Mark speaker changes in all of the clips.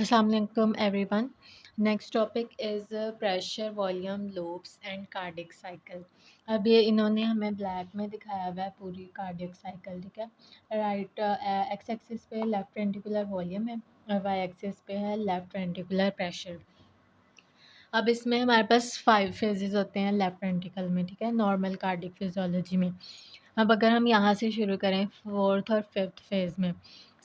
Speaker 1: अस्सलाम वालेकुम everyone. Next topic is pressure volume loops and cardiac cycle. अब ये इन्होंने हमें ब्लैक में दिखाया हुआ है पूरी कार्डियक साइकिल, ठीक है। राइट एक्स एक्सिस पे लेफ्ट वेंट्रिकुलर वॉल्यूम है और वाई एक्सिस पे है लेफ्ट वेंट्रिकुलर प्रेशर। अब इसमें हमारे पास 5 फेजेस होते हैं लेफ्ट वेंट्रिकल में, ठीक है, नॉर्मल कार्डियक फिजियोलॉजी में। अब अगर हम यहाँ से शुरू करें 4th और 5th फेज़ में,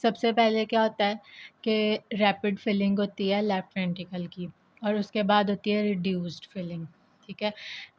Speaker 1: सबसे पहले क्या होता है कि रैपिड फिलिंग होती है लेफ्ट वेंट्रिकल की और उसके बाद होती है रिड्यूस्ड फिलिंग, ठीक है।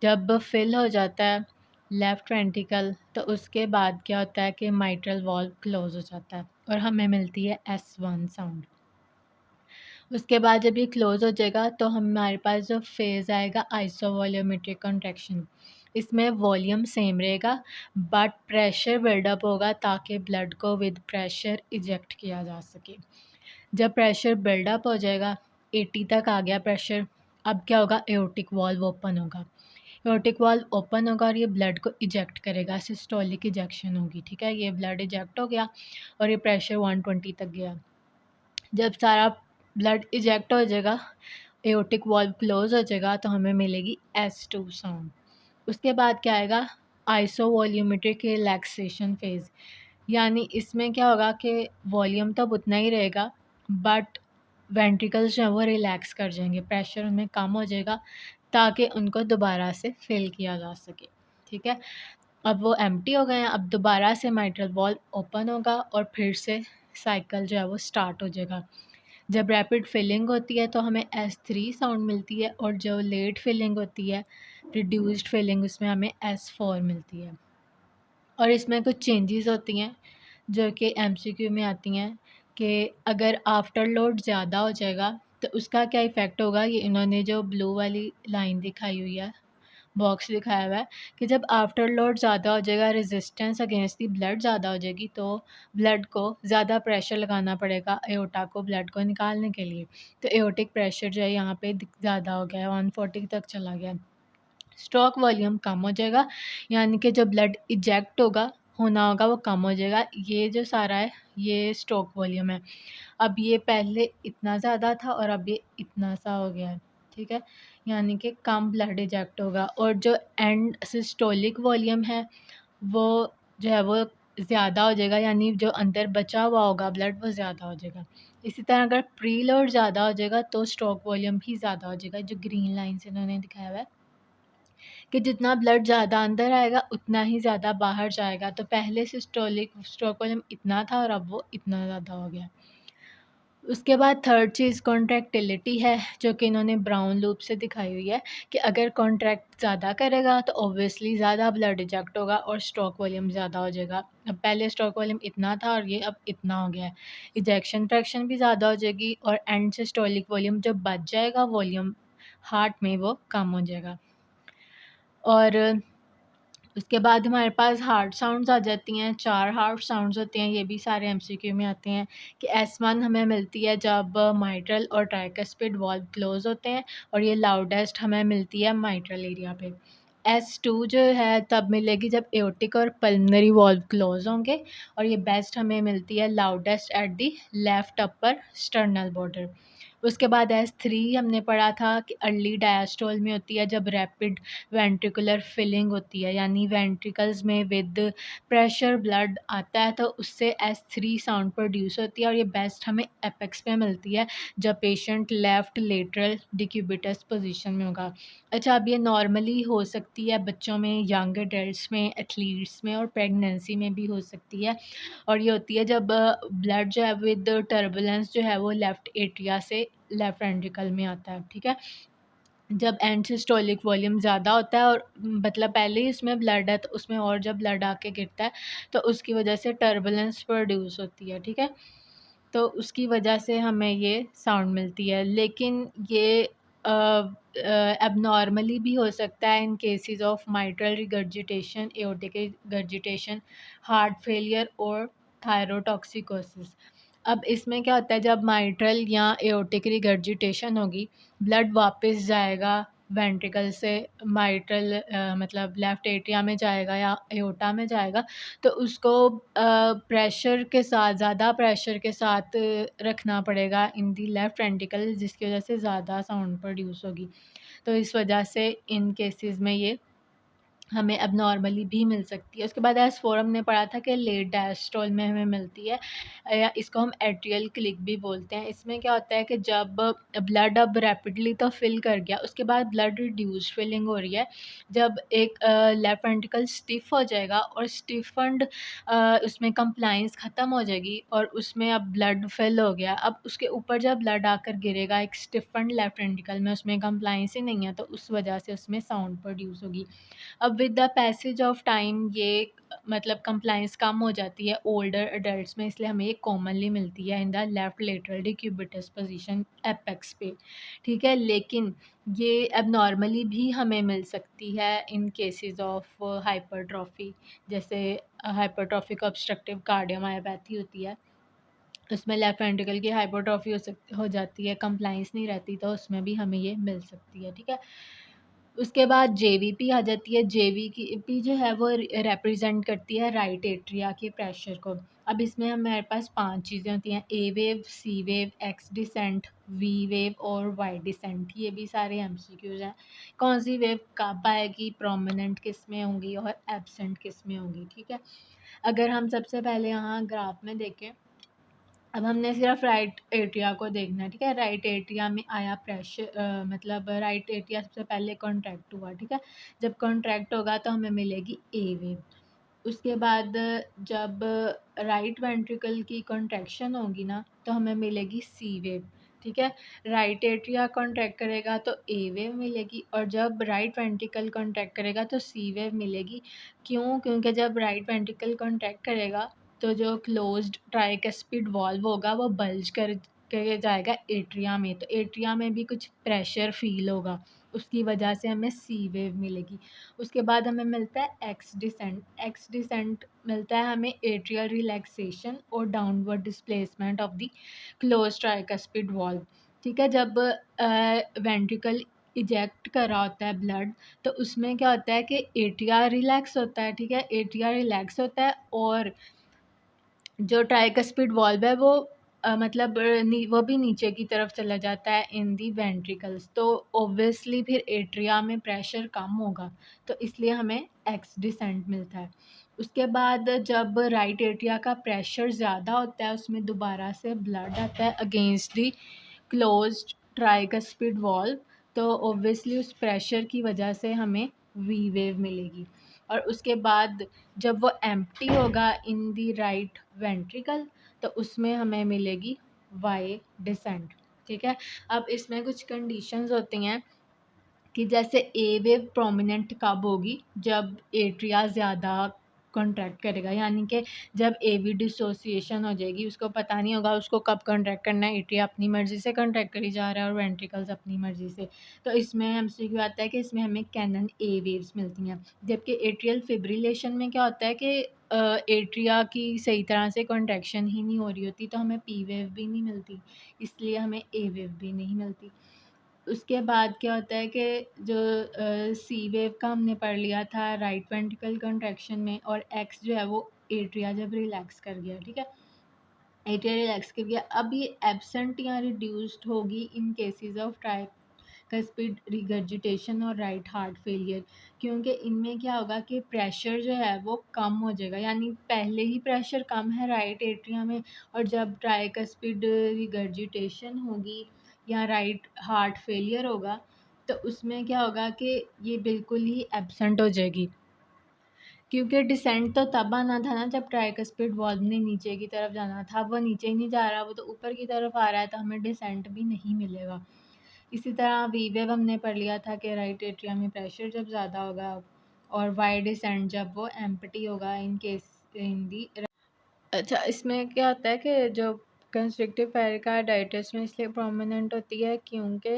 Speaker 1: जब फिल हो जाता है लेफ्ट वेंट्रिकल तो उसके बाद क्या होता है कि माइट्रल वॉल्व क्लोज हो जाता है और हमें मिलती है S1 साउंड। उसके बाद जब ये क्लोज़ हो जाएगा तो हमारे पास जो फेज़ आएगा आइसोवॉल्यूमेट्रिक कॉन्ट्रैक्शन। इसमें वॉल्यूम सेम रहेगा बट प्रेशर बिल्डअप होगा ताकि ब्लड को विद प्रेशर इजेक्ट किया जा सके। जब प्रेशर बिल्डअप हो जाएगा 80 तक आ गया प्रेशर, अब क्या होगा, एओर्टिक वॉल्व ओपन होगा। एओर्टिक वॉल्व ओपन होगा और ये ब्लड को इजेक्ट करेगा, सिस्टोलिक इजेक्शन होगी, ठीक है। ये ब्लड इजेक्ट हो गया और ये प्रेशर 120 तक गया। जब सारा ब्लड इजेक्ट हो जाएगा, एओर्टिक वॉल्व क्लोज हो जाएगा तो हमें मिलेगी S2 साउंड। उसके बाद क्या आएगा, आइसोवॉल्यूमेट्रिक रिलैक्सेशन फेज़। यानी इसमें क्या होगा कि वॉल्यूम तो उतना ही रहेगा बट वेंट्रिकल्स जो हैं वो रिलैक्स कर जाएंगे, प्रेशर उनमें कम हो जाएगा ताकि उनको दोबारा से फिल किया जा सके, ठीक है। अब वो एम्प्टी हो गए हैं, अब दोबारा से माइट्रल वॉल्व ओपन होगा और फिर से साइकिल जो है वो स्टार्ट हो जाएगा। जब रैपिड फिलिंग होती है तो हमें S3 साउंड मिलती है और जो लेट फिलिंग होती है, रिड्यूस्ड फिलिंग, उसमें हमें S4 मिलती है। और इसमें कुछ चेंजेस होती हैं जो कि MCQ में आती हैं कि अगर आफ्टर लोड ज़्यादा हो जाएगा तो उसका क्या इफ़ेक्ट होगा। ये इन्होंने जो ब्लू वाली लाइन दिखाई हुई है, बॉक्स दिखाया हुआ है कि जब आफ्टर लोड ज़्यादा हो जाएगा, रेजिस्टेंस अगेंस्ट दी ब्लड ज़्यादा हो जाएगी तो ब्लड को ज़्यादा प्रेशर लगाना पड़ेगा एओर्टा को ब्लड को निकालने के लिए। तो एओर्टिक प्रेशर जो है यहाँ पे ज़्यादा हो गया है, 140 तक चला गया। स्ट्रोक वॉल्यूम कम हो जाएगा, यानी कि जो ब्लड इजेक्ट होना होगा वो कम हो जाएगा। ये जो सारा है ये स्ट्रोक वॉल्यूम है। अब ये पहले इतना ज़्यादा था और अब ये इतना सा हो गया है, ठीक है। यानी कि कम ब्लड इजेक्ट होगा और जो एंड सिस्टोलिक वॉल्यूम है वो जो है वो ज़्यादा हो जाएगा, यानी जो अंदर बचा हुआ होगा ब्लड वो ज़्यादा हो जाएगा। इसी तरह अगर प्री लोड ज़्यादा हो जाएगा तो स्ट्रोक वॉल्यूम भी ज़्यादा हो जाएगा, जो ग्रीन लाइन से इन्होंने दिखाया हुआ है कि जितना ब्लड ज़्यादा अंदर आएगा उतना ही ज़्यादा बाहर जाएगा। तो पहले सिस्टोलिक स्ट्रोक वॉल्यूम इतना था और अब वो इतना ज़्यादा हो गया। उसके बाद थर्ड चीज़ कॉन्ट्रैक्टिलिटी है, जो कि इन्होंने ब्राउन लूप से दिखाई हुई है कि अगर कॉन्ट्रैक्ट ज़्यादा करेगा तो ऑब्वियसली ज़्यादा ब्लड इजेक्ट होगा और स्ट्रोक वॉल्यूम ज़्यादा हो जाएगा। अब पहले स्ट्रोक वॉल्यूम इतना था और ये अब इतना हो गया है। इजेक्शन फ्रैक्शन भी ज़्यादा हो जाएगी और एंड सिस्टोलिक वॉल्यूम जो बच जाएगा वॉल्यूम हार्ट में वो कम हो जाएगा। और उसके बाद हमारे पास हार्ट साउंड्स आ जाती हैं, 4 हार्ट साउंड्स होते हैं, ये भी सारे MCQ में आते हैं कि S1 हमें मिलती है जब माइट्रल और ट्राइकस्पिड वॉल्व क्लोज होते हैं और ये लाउडेस्ट हमें मिलती है माइट्रल एरिया पे। S2 जो है तब मिलेगी जब एओर्टिक और पल्मनरी वॉल्व क्लोज होंगे और ये बेस्ट हमें मिलती है loudest at the left upper sternal border. उसके बाद S3 हमने पढ़ा था कि अर्ली डायस्टोल में होती है जब रैपिड वेंट्रिकुलर फिलिंग होती है, यानी वेंट्रिकल्स में विद प्रेशर ब्लड आता है तो उससे S3 साउंड प्रोड्यूस होती है और ये बेस्ट हमें एपेक्स पे मिलती है जब patient left lateral decubitus position में होगा। अच्छा, अब ये नॉर्मली हो सकती है बच्चों में, यंग एडल्ट्स में, एथलीट्स में और प्रेगनेंसी में भी हो सकती है और ये होती है जब ब्लड जो है विद टर्बुलेंस जो है वो लेफ़्ट एट्रिया से लेफ़्ट वेंट्रिकल में आता है, ठीक है। जब एंड सिस्टोलिक वॉल्यूम ज़्यादा होता है और मतलब पहले ही इसमें ब्लड है तो उसमें और जब ब्लड आके गिरता है तो उसकी वजह से टर्बुलेंस प्रोड्यूस होती है, ठीक है। तो उसकी वजह से हमें ये साउंड मिलती है, लेकिन ये एबनॉर्मली भी हो सकता है in cases of mitral regurgitation, aortic regurgitation, heart failure और थायरोटॉक्सिकोसिस। अब इसमें क्या होता है, जब माइट्रल या एओर्टिक रिगर्जिटेशन होगी ब्लड वापस जाएगा वेंट्रिकल से माइट्रल मतलब लेफ़्ट एट्रिया में जाएगा या एओर्टा में जाएगा, तो उसको प्रेशर के साथ, ज़्यादा प्रेशर के साथ रखना पड़ेगा इन दी लेफ़्ट वेंट्रिकल, जिसकी वज़ह से ज़्यादा साउंड प्रोड्यूस होगी। तो इस वजह से इन केसेस में ये हमें एबनॉर्मली भी मिल सकती है। उसके बाद एस4 हमने पढ़ा था कि लेट डायस्टोल में हमें मिलती है, या इसको हम एट्रियल क्लिक भी बोलते हैं। इसमें क्या होता है कि जब ब्लड अब रैपिडली तो फिल कर गया, उसके बाद ब्लड रिड्यूस्ड फिलिंग हो रही है। जब एक लेफ्ट वेंट्रिकल स्टिफ हो जाएगा और स्टिफन्ड उसमें कंप्लायंस ख़त्म हो जाएगी और उसमें अब ब्लड फिल हो गया। अब उसके ऊपर जब ब्लड आकर गिरेगा एक स्टिफन्ड लेफ्ट वेंट्रिकल में, उसमें कंप्लायंस ही नहीं है, तो उस वजह से उसमें साउंड प्रोड्यूस होगी। अब with the passage of time ये मतलब कंप्लायंस कम हो जाती है ओल्डर एडल्ट्स में, इसलिए हमें ये कॉमनली मिलती है in the left lateral decubitus position apex पे, ठीक है। लेकिन ये एबनॉर्मली भी हमें मिल सकती है इन केसेस ऑफ हाइपरट्रॉफी, जैसे हाइपरट्रॉफिक ऑब्स्ट्रक्टिव कार्डियोमायोपैथी होती है, उसमें लेफ्ट वेंट्रिकल की हाइपरट्रॉफी हो जाती है, कंप्लायंस नहीं रहती, तो उसमें भी हमें ये मिल सकती है, ठीक है। उसके बाद जेवीपी आ जाती है। जेवीपी जो है वो रिप्रेजेंट करती है राइट एट्रिया के प्रेशर को। अब इसमें हमारे पास 5 चीज़ें होती हैं: A wave, C wave, X descent, V wave और वाई डिसेंट। ये भी सारे एमसीक्यूज़ हैं। कौन सी वेव कब आएगी, प्रोमिनेंट किस में होंगी और एब्सेंट किस में होंगी, ठीक है। अगर हम सबसे पहले यहाँ ग्राफ में देखें, अब हमने सिर्फ राइट एट्रिया को देखना है, ठीक है। राइट एट्रिया में आया प्रेशर, मतलब राइट एट्रिया सबसे पहले कॉन्ट्रैक्ट हुआ, ठीक है। जब कॉन्ट्रैक्ट होगा तो हमें मिलेगी ए वेव। उसके बाद जब राइट वेंट्रिकल की कॉन्ट्रैक्शन होगी ना, तो हमें मिलेगी सी वेव, ठीक है। राइट एट्रिया कॉन्ट्रैक्ट करेगा तो ए वेव मिलेगी, और जब राइट वेंट्रिकल कॉन्ट्रैक्ट करेगा तो सी वेव मिलेगी। क्यों? क्योंकि जब राइट वेंट्रिकल कॉन्ट्रैक्ट करेगा तो जो क्लोज्ड ट्राइकस्पिड वॉल्व होगा वो बल्ज कर के जाएगा एट्रिया में, तो एट्रिया में भी कुछ प्रेशर फील होगा, उसकी वजह से हमें सी वेव मिलेगी। उसके बाद हमें मिलता है एक्स डिसेंट। एक्स डिसेंट मिलता है हमें एट्रियल रिलैक्सेशन और downward displacement of the close tricuspid valve, ठीक है। जब वेंट्रिकल इजेक्ट कर रहा होता है ब्लड, तो उसमें क्या होता है कि एट्रिया रिलैक्स होता है, ठीक है। एट्रिया रिलैक्स होता है और जो ट्राइकस्पिड वॉल्व है वो मतलब वो भी नीचे की तरफ चला जाता है इन दी वेंट्रिकल्स, तो ऑब्वियसली फिर एट्रिया में प्रेशर कम होगा, तो इसलिए हमें एक्स डिसेंट मिलता है। उसके बाद जब राइट एट्रिया का प्रेशर ज़्यादा होता है, उसमें दोबारा से ब्लड आता है against the closed tricuspid valve, तो ऑब्वियसली उस प्रेशर की वजह से हमें वी वेव मिलेगी। और उसके बाद जब वो एम्प्टी होगा इन दी राइट वेंट्रिकल, तो उसमें हमें मिलेगी वाई डिसेंट, ठीक है। अब इसमें कुछ कंडीशंस होती हैं कि जैसे ए वेव प्रोमिनेंट कब होगी, जब एट्रिया ज़्यादा कॉन्ट्रैक्ट करेगा, यानी कि जब ए वी डिसोसिएशन हो जाएगी, उसको पता नहीं होगा उसको कब कॉन्ट्रैक्ट करना है, एट्रिया अपनी मर्ज़ी से कॉन्ट्रैक्ट करी जा रहा है और वेंट्रिकल्स अपनी मर्ज़ी से, तो इसमें एमसीक्यू आता है कि इसमें हमें कैनन ए वेव्स मिलती हैं। जबकि एट्रियल फिब्रिलेशन में क्या होता है कि एट्रिया की सही तरह से कॉन्ट्रैक्शन ही नहीं हो रही होती, तो हमें पी वेव भी नहीं मिलती, इसलिए हमें ए वेव भी नहीं मिलती। उसके बाद क्या होता है कि जो सी वेव का हमने पढ़ लिया था राइट वेंट्रिकल कॉन्ट्रैक्शन में, और एक्स जो है वो एट्रिया जब रिलैक्स कर गया, ठीक है। एट्रिया रिलैक्स कर गया, अब ये एब्सेंट या रिड्यूस्ड होगी इन केसेस ऑफ ट्राइकस्पिड रिगर्जिटेशन और राइट हार्ट फेलियर, क्योंकि इनमें क्या होगा कि प्रेशर जो है वो कम हो जाएगा, यानी पहले ही प्रेशर कम है राइट एट्रिया में, और जब ट्राइकस्पिड रिगर्जिटेशन होगी या राइट हार्ट फेलियर होगा, तो उसमें क्या होगा कि ये बिल्कुल ही एब्सेंट हो जाएगी, क्योंकि डिसेंट तो तब आना था ना जब ट्राइकस्पिड वॉल्व ने नीचे की तरफ जाना था, अब वो नीचे ही नहीं जा रहा, वो तो ऊपर की तरफ आ रहा है, तो हमें डिसेंट भी नहीं मिलेगा। इसी तरह वी वेव हमने पढ़ लिया था कि राइट एट्रियम में प्रेशर जब ज़्यादा होगा और वाई डिसेंट जब वो एम्प्टी होगा इन केस इन दी। अच्छा, इसमें क्या होता है कि जो कंस्ट्रिक्टिव पेरिकार्डाइटिस में इसलिए प्रोमिनेंट होती है क्योंकि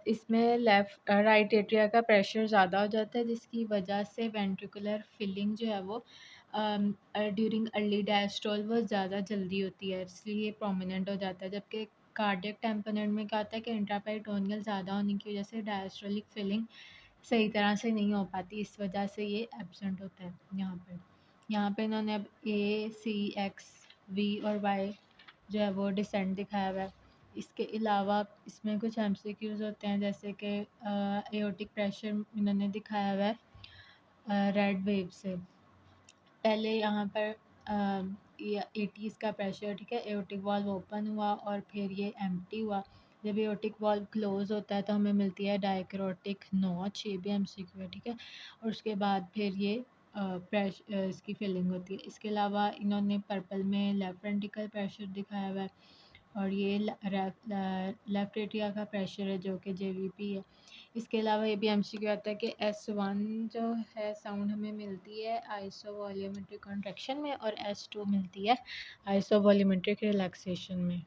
Speaker 1: इसमें लेफ़्ट राइट एट्रिया का प्रेशर ज़्यादा हो जाता है, जिसकी वजह से वेंट्रिकुलर फिलिंग जो है वो ड्यूरिंग अर्ली डायस्ट्रोल वो ज़्यादा जल्दी होती है, इसलिए ये प्रोमिनेंट हो जाता है। जबकि कार्डियक टेम्पोनेंट में क्या होता है कि इंट्रापेरिटोनियल ज़्यादा होने की वजह से डायस्ट्रोलिक फिलिंग सही तरह से नहीं हो पाती, इस वजह से ये एब्सेंट होता है यहाँ पे इन्होंने अब ए सी एक्स वी और वाई जो है वो डिसेंट दिखाया हुआ है। इसके अलावा इसमें कुछ एमसीक्यूज होते हैं, जैसे कि एओर्टिक प्रेशर इन्होंने दिखाया हुआ है रेड वेव से। पहले यहाँ पर ये 80s का प्रेशर, ठीक है, एओर्टिक वाल्व ओपन हुआ और फिर ये एम्प्टी हुआ। जब एओर्टिक वाल्व क्लोज होता है तो हमें मिलती है डायक्रोटिक नॉच, ये भी एमसीक्यू है, ठीक है। और उसके बाद फिर ये इसकी फिलिंग होती है। इसके अलावा इन्होंने पर्पल में लेफ्ट वेंट्रिकल प्रेशर दिखाया हुआ है और ये लेफ्ट एट्रिया का प्रेशर है जो कि जेवीपी है। इसके अलावा ये भी एमसीक्यू आता है कि S1 जो है साउंड हमें मिलती है आइसो वॉल्यूमेट्रिक कॉन्ट्रैक्शन में और S2 मिलती है आइसो वॉल्यूमेट्रिक रिलैक्सेशन में।